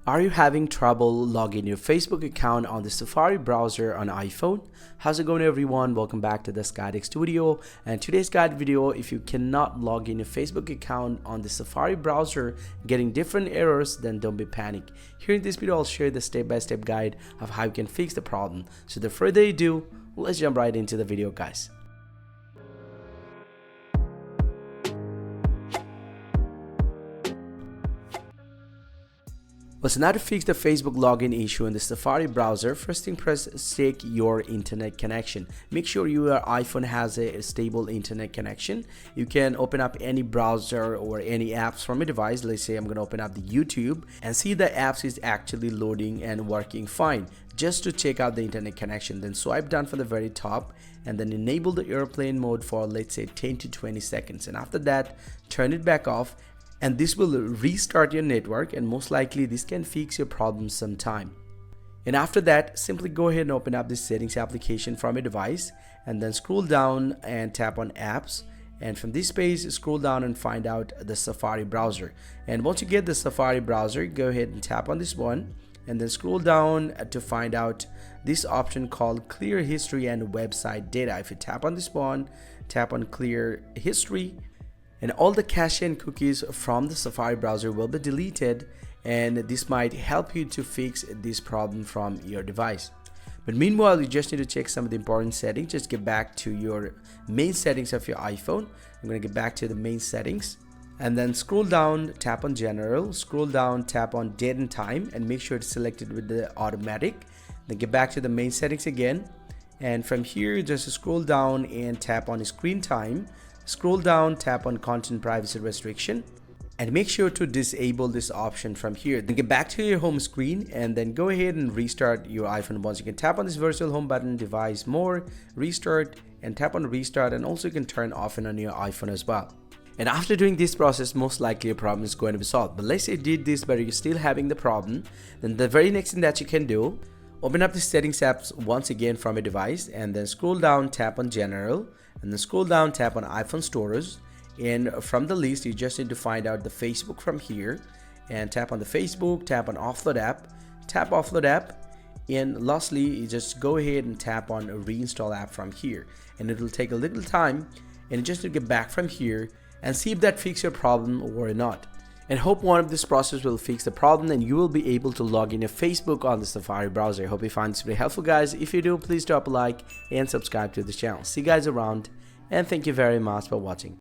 Are you having trouble logging your Facebook account on the Safari browser on iPhone? How's it going, everyone? Welcome back to this guided video. And today's guide video, if you cannot log in your Facebook account on the Safari browser, getting different errors, then don't be panic. Here in this video, I'll share the step-by-step guide of how you can fix the problem. So without further ado, let's jump right into the video, guys. So now to fix the Facebook login issue in the Safari browser, first thing press check your internet connection. Make sure your iPhone has a stable internet connection. You can open up any browser or any apps from a device. Let's say I'm going to open up the YouTube and see the apps is actually loading and working fine. Just to check out the internet connection, then swipe down from the very top and then enable the airplane mode for, let's say, 10 to 20 seconds, and after that turn it back off. And this will restart your network, and most likely this can fix your problem sometime. And after that, simply go ahead and open up the settings application from a device and then scroll down and tap on apps, and from this page scroll down and find out the Safari browser. And once you get the Safari browser, go ahead and tap on this one and then scroll down to find out this option called clear history and website data. If you tap on this one, tap on clear history, and all the cache and cookies from the Safari browser will be deleted, and this might help you to fix this problem from your device. But meanwhile, you just need to check some of the important settings. Just get back to your main settings of your iPhone. I'm going to get back to the main settings and then scroll down, tap on general, scroll down, tap on date and time, and make sure it's selected with the automatic. Then get back to the main settings again, and from here just scroll down and tap on screen time. Scroll down, tap on content privacy restriction, and make sure to disable this option from here. Then get back to your home screen and then go ahead and restart your iPhone. Once you can tap on this virtual home button, device more, restart, and tap on restart, and also you can turn off and on your iPhone as well. And after doing this process, most likely your problem is going to be solved. But let's say you did this but you're still having the problem, then the very next thing that you can do, open up the settings apps once again from a device and then scroll down, tap on general, and then scroll down, tap on iPhone storage, and from the list you just need to find out the Facebook from here and tap on the Facebook, tap on Offload app, tap Offload app, and lastly you just go ahead and tap on reinstall app from here, and it will take a little time, and you just need to get back from here and see if that fixes your problem or not. And hope one of this process will fix the problem and you will be able to log in your Facebook on the Safari browser. I hope you find this very helpful, guys. If you do, please drop a like and subscribe to the channel. See you guys around, and thank you very much for watching.